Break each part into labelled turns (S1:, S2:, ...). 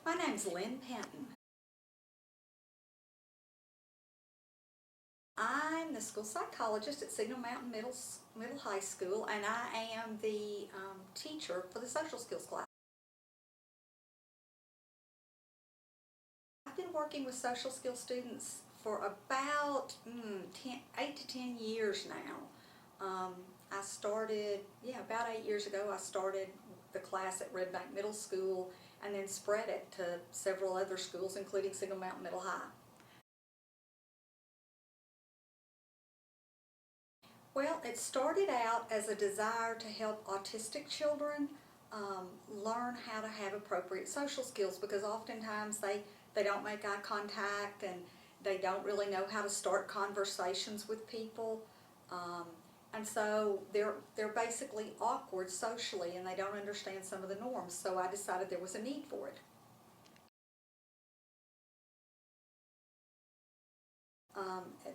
S1: My name's Lynn Penton. I'm the school psychologist at Signal Mountain Middle High School, and I am the teacher for the social skills class. I've been working with social skills students for about 8 to 10 years now. I started, about 8 years ago, I started the class at Red Bank Middle School and then spread it to several other schools, including Signal Mountain Middle High. Well, it started out as a desire to help autistic children learn how to have appropriate social skills, because oftentimes they don't make eye contact and they don't really know how to start conversations with people. And so they're basically awkward socially, and they don't understand some of the norms. So I decided there was a need for it.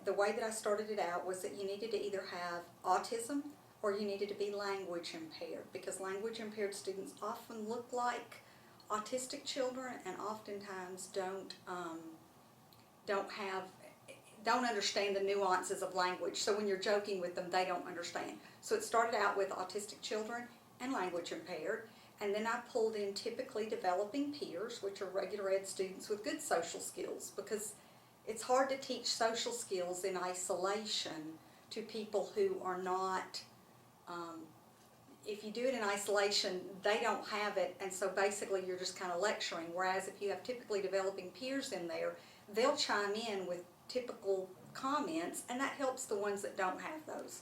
S1: The way that I started it out was that you needed to either have autism or you needed to be language impaired, because language impaired students often look like autistic children and oftentimes don't understand the nuances of language. So when you're joking with them, they don't understand. So it started out with autistic children and language impaired, and then I pulled in typically developing peers, which are regular ed students with good social skills, because it's hard to teach social skills in isolation to people who are not, if you do it in isolation, they don't have it, and so basically you're just kind of lecturing. Whereas if you have typically developing peers in there, they'll chime in with typical comments, and that helps the ones that don't have those.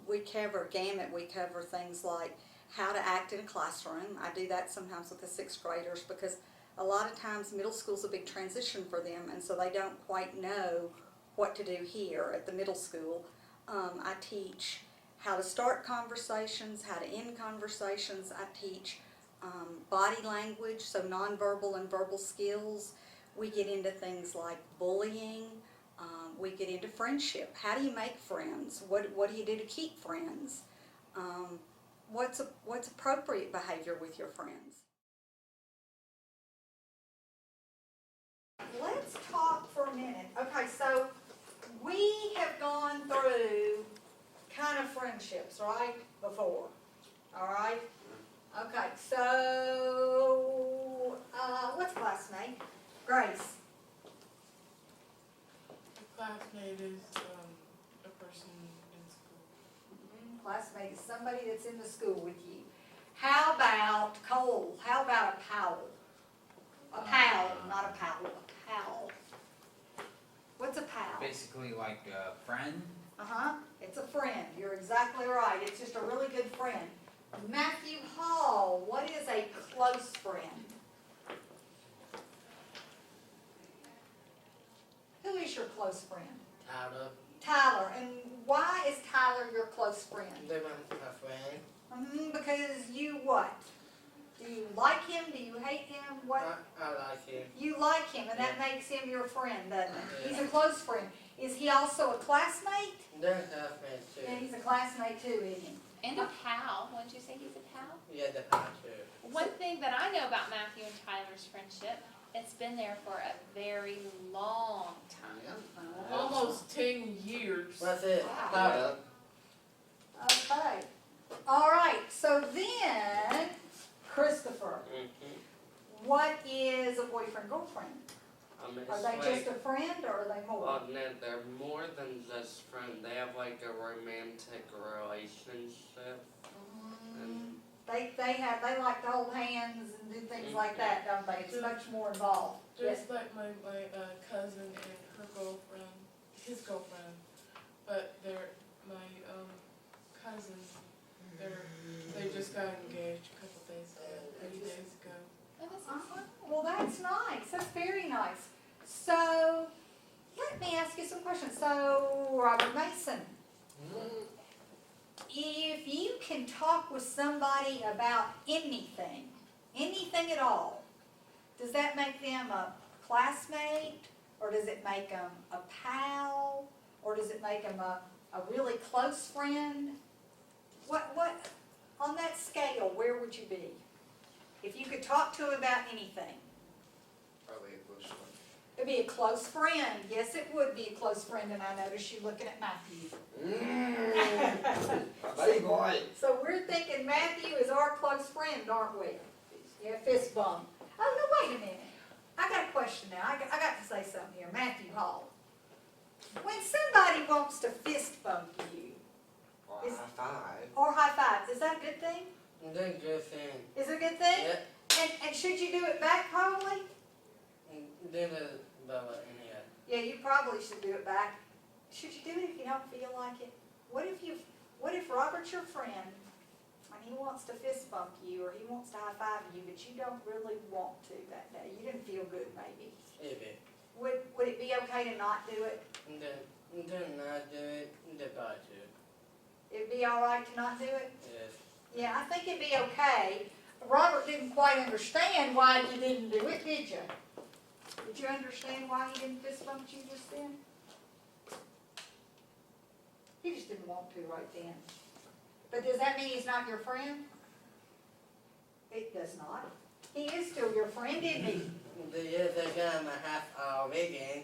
S1: We cover gamut. We cover things like how to act in a classroom. I do that sometimes with the sixth graders, because a lot of times middle school's a big transition for them, and so they don't quite know what to do here at the middle school. I teach how to start conversations, how to end conversations. I teach body language, so nonverbal and verbal skills. We get into things like bullying. We get into friendship. How do you make friends? What do you do to keep friends? What's appropriate behavior with your friends? Let's talk for a minute. Okay, so we have gone through kind of friendships, right, before, all right? Okay, so what's classmate? Grace.
S2: A classmate is a person in school.
S1: Classmate is somebody that's in the school with you. How about Cole? How about a pal? A pal, not a pal, a pal. What's a pal?
S3: Basically like a friend.
S1: It's a friend. You're exactly right. It's just a really good friend. Matthew Hall, what is a close friend? Who is your close friend?
S2: Tyler.
S1: Tyler. And why is Tyler your close friend?
S2: They're my friend.
S1: Because you what? Do you like him? Do you hate him? What?
S2: I like him.
S1: You like him, and that makes him your friend, doesn't it? He's a close friend. Is he also a classmate?
S2: They're classmates too.
S1: Yeah, he's a classmate too, isn't he?
S4: And a pal. Wouldn't you say he's a pal?
S2: Yeah, they're pal too.
S4: One thing that I know about Matthew and Tyler's friendship, it's been there for a very long time.
S2: Almost 10 years. That's it.
S1: Wow. Okay. All right. So then, Christopher, what is a boyfriend, girlfriend? Are they just a friend, or are they more?
S5: No, they're more than just friends. They have like a romantic relationship.
S1: They like to hold hands and do things like that, don't they? It's much more involved.
S2: Just like my cousin and her girlfriend, his girlfriend, but they're my cousin. They just got engaged a couple days ago, 3 days ago.
S4: Oh, that's awesome.
S1: Well, that's nice. That's very nice. So, let me ask you some questions. So, Robert Mason, if you can talk with somebody about anything at all, does that make them a classmate, or does it make them a pal, or does it make them a really close friend?
S6: On that scale, where would you be? If you could talk to him about anything.
S7: Probably a close one.
S6: It'd be a close friend. Yes, it would be a close friend, and I notice you looking at Matthew.
S7: Buddy boy.
S6: So we're thinking Matthew is our close friend, aren't we? Yeah, fist bump. Oh, no, wait a minute. I got a question now. I got to say something here. Matthew Hall. When somebody wants to fist bump you,
S7: Or
S6: Is-
S7: high five.
S6: or high five, is that a good thing?
S5: They're good thing.
S6: Is it a good thing?
S5: Yeah.
S6: And should you do it back probably?
S5: Then the Bella in the
S6: Yeah, you probably should do it back. Should you do it if you don't feel like it? What if Robert's your friend and he wants to fist bump you or he wants to high five you, but you don't really want to that day? You didn't feel good maybe.
S5: Maybe.
S6: Would it be okay to not do it?
S5: Then not do it. Then about to.
S6: It'd be all right to not do it?
S5: Yes.
S6: Yeah, I think it'd be okay. Robert didn't quite understand why you didn't do it, did you? Did you understand why he didn't fist bump you just then? He just didn't want to right then. But does that mean he's not your friend? It does not. He is still your friend, isn't he?
S5: Yes, I got my half hour again.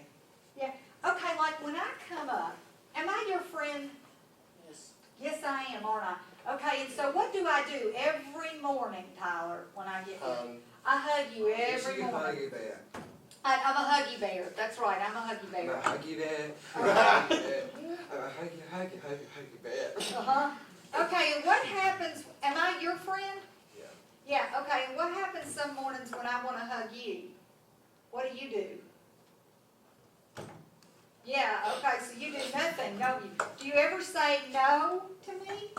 S6: Okay, like when I come up, am I your friend?
S5: Yes.
S6: Yes, I am, aren't I? Okay, and so what do I do every morning, Tyler, when I get here? I hug you every
S7: You hug
S6: morning.
S7: you bear.
S6: I'm a huggy bear. That's right, I'm a huggy
S7: I'm a
S6: bear.
S7: huggy bear. I'm a
S6: Uh-huh.
S7: huggy bear. I'm a huggy bear.
S6: Uh-huh. Okay, and what happens, am I your friend?
S7: Yeah.
S6: Yeah, okay, and what happens some mornings when I wanna hug you? What do you do? Yeah, okay, so you do nothing, don't you? Do you ever say no to me?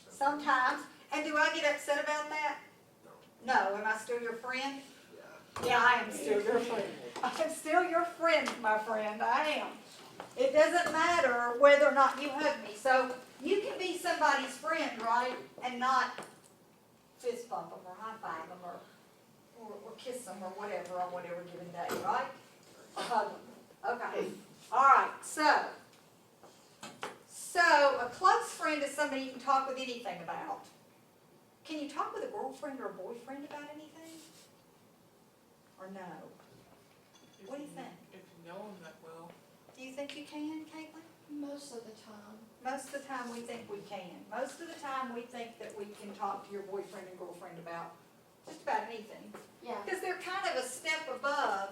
S6: Sometimes. And do I get upset about that?
S7: No.
S6: No, am I still your friend?
S7: Yeah.
S6: Yeah, I am still your friend. I am still your friend, my friend, I am. It doesn't matter whether or not you hug me, so you can be somebody's friend, right? And not fist bump them or high five them or kiss them or whatever on whatever given day, right? Or hug them. Okay, all right, so a close friend is somebody you can talk with anything about. Can you talk with a girlfriend or a boyfriend about anything? Or no? What do you think?
S2: If you know them that well.
S6: Do you think you can, Caitlin?
S4: Most of the time.
S6: Most of the time we think we can. Most of the time we think that we can talk to your boyfriend and girlfriend about just about anything.
S4: Yeah.
S6: Because they're kind of a step above.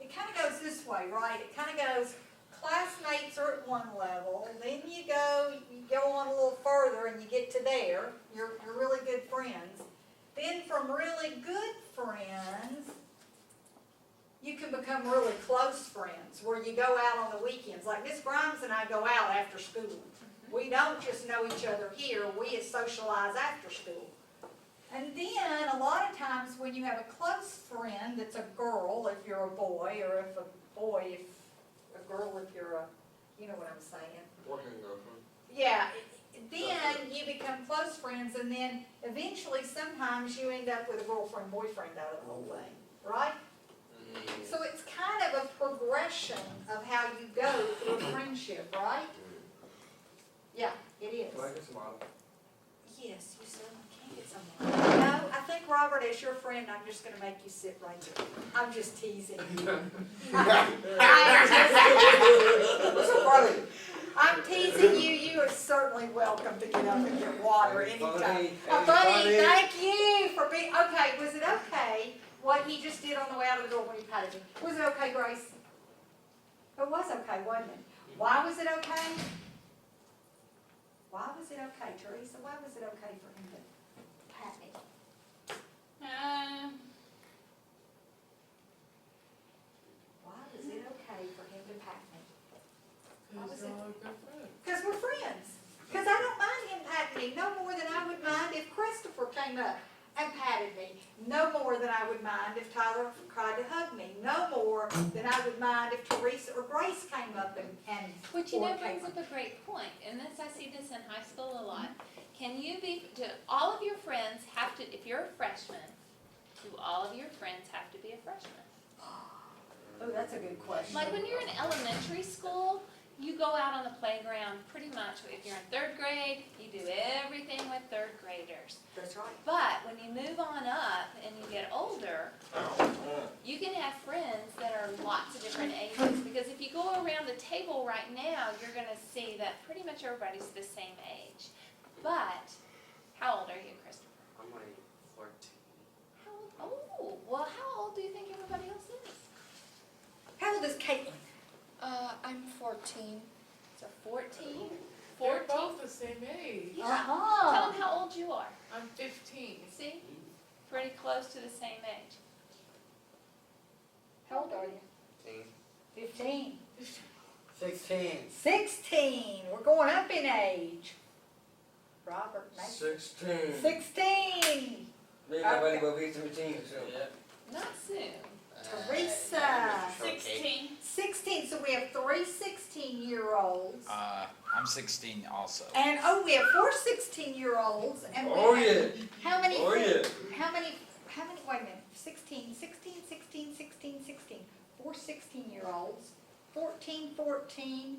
S6: It kind of goes this way, right? It kind of goes, classmates are at one level, then you go on a little further and you get to there. You're really good friends. Then from really good friends, you can become really close friends, where you go out on the weekends. Like Miss Grimes and I go out after school. We don't just know each other here, we socialize after school. And then, a lot of times when you have a close friend that's a girl, if you're a boy, or if a boy, if a girl, if you're a, you know what I'm saying.
S7: Working girlfriend.
S6: Yeah, then you become close friends, and then eventually, sometimes you end up with a girlfriend, boyfriend out of the whole thing, right? So it's kind of a progression of how you go through a friendship, right? Yeah, it is.
S7: Can I get some model?
S6: Yes, you certainly can get someone. No, I think Robert, as your friend, I'm just gonna make you sit right there. I'm just teasing you. I'm teasing you. You are certainly welcome to get up and get water anytime.
S7: Funny,
S6: Buddy, thank you for being, okay, was it okay what he just did on the way out of the door when he patted me? Was it okay, Grace? It was okay, wasn't it? Why was it okay? Why was it okay, Teresa? Why was it okay for him to pat me? Why was it okay for him to pat me? What was
S2: Because
S6: it?
S2: you're all a good friend.
S6: Because we're friends. Because I don't mind him patting me no more than I would mind if Christopher came up and patted me. No more than I would mind if Tyler tried to hug me. No more than I would mind if Teresa or Grace came up and
S4: Which you
S6: or
S4: know brings
S6: Caitlin.
S4: up a great point, and this I see this in high school a lot. Can you be, do all of your friends have to, if you're a freshman, do all of your friends have to be a freshman?
S6: Oh, that's a good question.
S4: Like when you're in elementary school, you go out on the playground pretty much, if you're in third grade, you do everything with third graders.
S1: That's right.
S4: But when you move on up and you get older, you can have friends that are lots of different ages. Because if you go around the table right now, you're gonna see that pretty much everybody's the same age. But, how old are you, Christopher?
S5: I'm like 14.
S4: How old? Oh, well, how old do you think everybody else is?
S6: How old is Caitlin?
S8: I'm 14.
S4: So 14?
S2: They're
S4: 14?
S2: both the same age.
S4: Yeah.
S6: Uh-huh.
S4: Tell them how old you are.
S2: I'm 15.
S4: See? Pretty close to the same age.
S6: How old are you? 15.
S7: 16.
S6: 16. We're going up in age. Robert, maybe.
S7: 16.
S6: 16.
S7: Me and my buddy will be 17, so.
S4: Not soon.
S6: Teresa.
S3: 16.
S6: 16. So we have 3 16-year-olds.
S3: I'm 16 also.
S6: And we have 4 16-year-olds. And we
S7: Oh,
S6: have,
S7: yeah.
S6: How many?
S7: Oh, yeah.
S6: How many? Wait a minute. 16, 16, 16, 16, 16. 4 16-year-olds. 14, 14.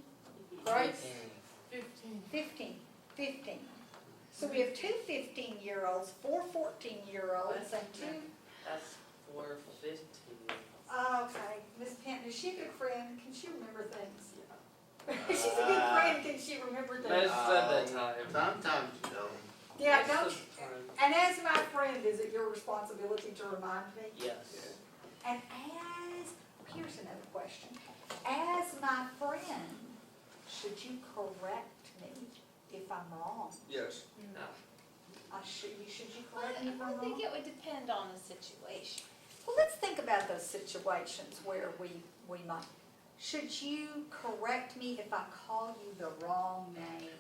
S6: Grace?
S2: 15.
S6: 15. 15. So we have 2 15-year-olds, 4 14-year-olds, and 2.
S5: That's 4 15.
S6: Okay, Miss Penton, is she a good friend? Can she remember things? She's a good friend. Can she remember things?
S5: Most of the time.
S7: Sometimes you don't.
S6: Yeah,
S5: Most
S6: don't.
S5: of the time.
S6: And as my friend, is it your responsibility to remind me?
S5: Yes.
S6: And here's another question. As my friend, should you correct me if I'm wrong?
S7: Yes.
S5: No.
S6: Should you
S4: Well,
S6: correct me if I'm
S4: I
S6: wrong?
S4: think it would depend on the situation.
S6: Well, let's think about those situations where we might. Should you correct me if I call you the wrong name?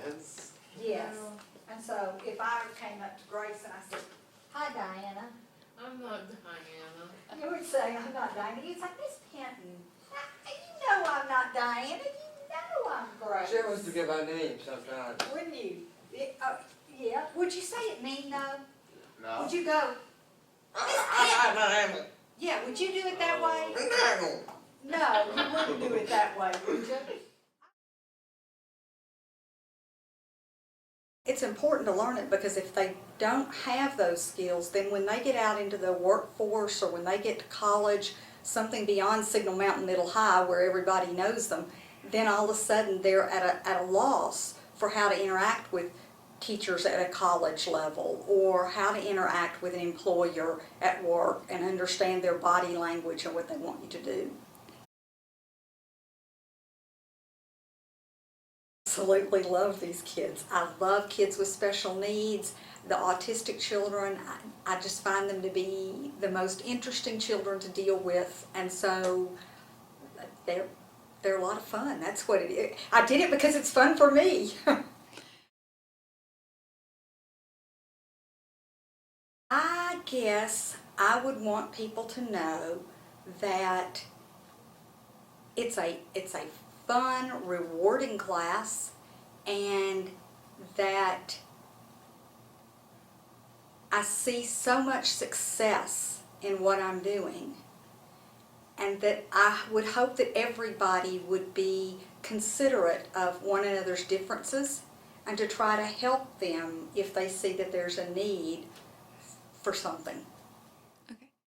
S7: Yes.
S6: Yes.
S2: No,
S6: And so if I came up to Grace and I said, "Hi, Diana,"
S2: I'm not Diana.
S6: you would say, "I'm not Diana." You'd say, "Miss Penton, you know I'm not Diana. You know I'm Grace."
S7: She wants to get my name sometimes.
S6: Wouldn't you? Yeah. Would you say it mean though?
S7: No.
S6: Would you go? Yeah. Would you do it that way? No, you wouldn't do it that way, would you? It's important to learn it because if they don't have those skills, then when they get out into the workforce or when they get to college, something beyond Signal Mountain Middle High where everybody knows them, then all of a sudden they're at a loss for how to interact with teachers at a college level or how to interact with an employer at work and understand their body language and what they want you to do. Absolutely love these kids. I love kids with special needs. The autistic children, I just find them to be the most interesting children to deal with, and so they're a lot of fun. That's what it is. I did it because it's fun for me. I guess I would want people to know that it's a fun, rewarding class, and that I see so much success in what I'm doing, and that I would hope that everybody would be considerate of one another's differences and to try to help them if they see that there's a need for something.